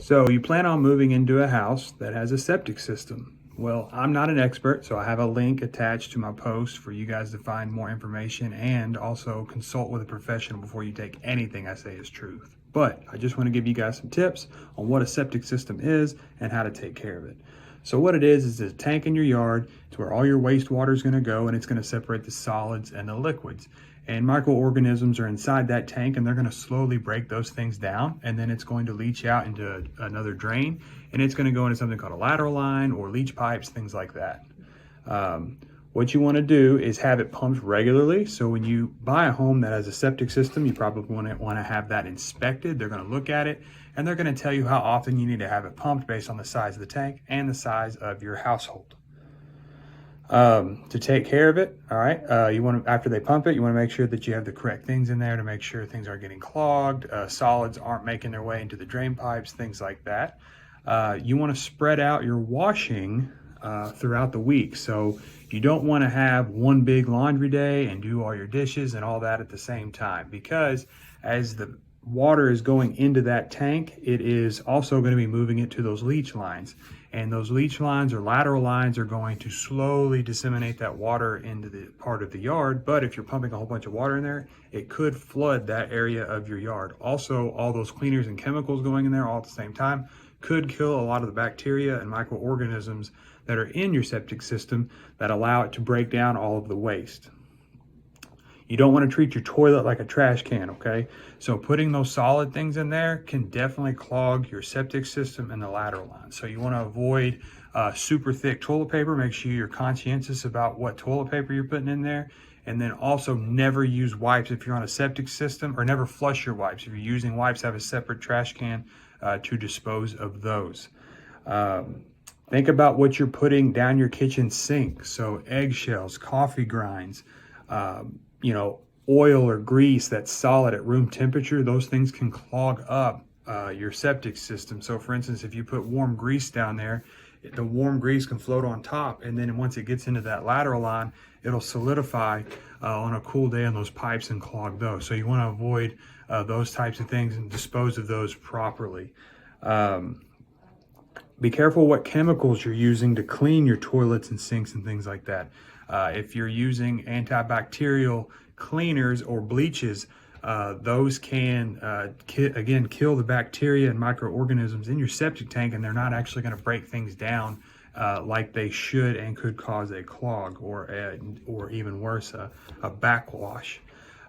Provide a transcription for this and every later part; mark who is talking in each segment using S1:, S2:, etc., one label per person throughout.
S1: So you plan on moving into a house that has a septic system. Well, I'm not an expert, so I have a link attached to my post for you guys to find more information and also consult with a professional before you take anything I say as truth. But I just want to give you guys some tips on what a septic system is and how to take care of it. So what it is a tank in your yard. It's where all your wastewater is going to go, and it's going to separate the solids and the liquids. And microorganisms are inside that tank, and they're going to slowly break those things down, and then it's going to leach out into another drain, and it's going to go into something called a lateral line or leach pipes, things like that. What you want to do is have it pumped regularly. So when you buy a home that has a septic system, you probably want to have that inspected. They're going to look at it, and they're going to tell you how often you need to have it pumped based on the size of the tank and the size of your household. To take care of it, all right, after they pump it, you want to make sure that you have the correct things in there to make sure things aren't getting clogged, solids aren't making their way into the drain pipes, things like that. You want to spread out your washing throughout the week. So you don't want to have one big laundry day and do all your dishes and all that at the same time, because as the water is going into that tank, it is also going to be moving it to those leach lines. And those leach lines or lateral lines are going to slowly disseminate that water into the part of the yard. But if you're pumping a whole bunch of water in there, it could flood that area of your yard. Also, all those cleaners and chemicals going in there all at the same time could kill a lot of the bacteria and microorganisms that are in your septic system that allow it to break down all of the waste. You don't want to treat your toilet like a trash can, okay? So putting those solid things in there can definitely clog your septic system and the lateral line. So you want to avoid super thick toilet paper. Make sure you're conscientious about what toilet paper you're putting in there. And then also never use wipes if you're on a septic system, or never flush your wipes. If you're using wipes, have a separate trash can to dispose of those. Think about what you're putting down your kitchen sink. So eggshells, coffee grinds, oil or grease that's solid at room temperature, those things can clog up your septic system. So for instance, if you put warm grease down there, the warm grease can float on top, and then once it gets into that lateral line, it'll solidify on a cool day on those pipes and clog those. So you want to avoid those types of things and dispose of those properly. Be careful what chemicals you're using to clean your toilets and sinks and things like that. If you're using antibacterial cleaners or bleaches, those can, again, kill the bacteria and microorganisms in your septic tank, and they're not actually going to break things down like they should, and could cause a clog or even worse, a backwash.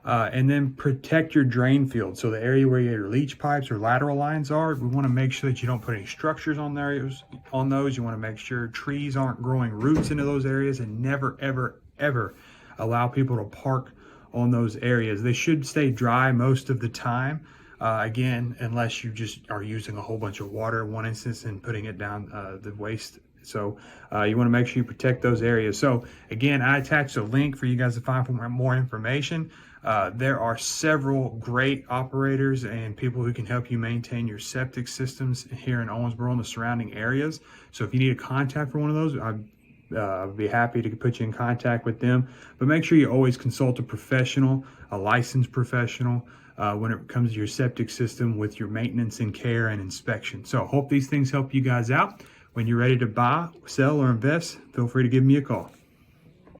S1: And then protect your drain field. So the area where your leach pipes or lateral lines are, we want to make sure that you don't put any structures on those. You want to make sure trees aren't growing roots into those areas, and never, ever, ever allow people to park on those areas. They should stay dry most of the time. Again, unless you just are using a whole bunch of water in one instance and putting it down the waste. So you want to make sure you protect those areas. So again, I attached a link for you guys to find more information. There are several great operators and people who can help you maintain your septic systems here in Owensboro and the surrounding areas. So if you need a contact for one of those, I'd be happy to put you in contact with them. But make sure you always consult a professional, a licensed professional, when it comes to your septic system with your maintenance and care and inspection. So hope these things help you guys out. When you're ready to buy, sell, or invest, feel free to give me a call.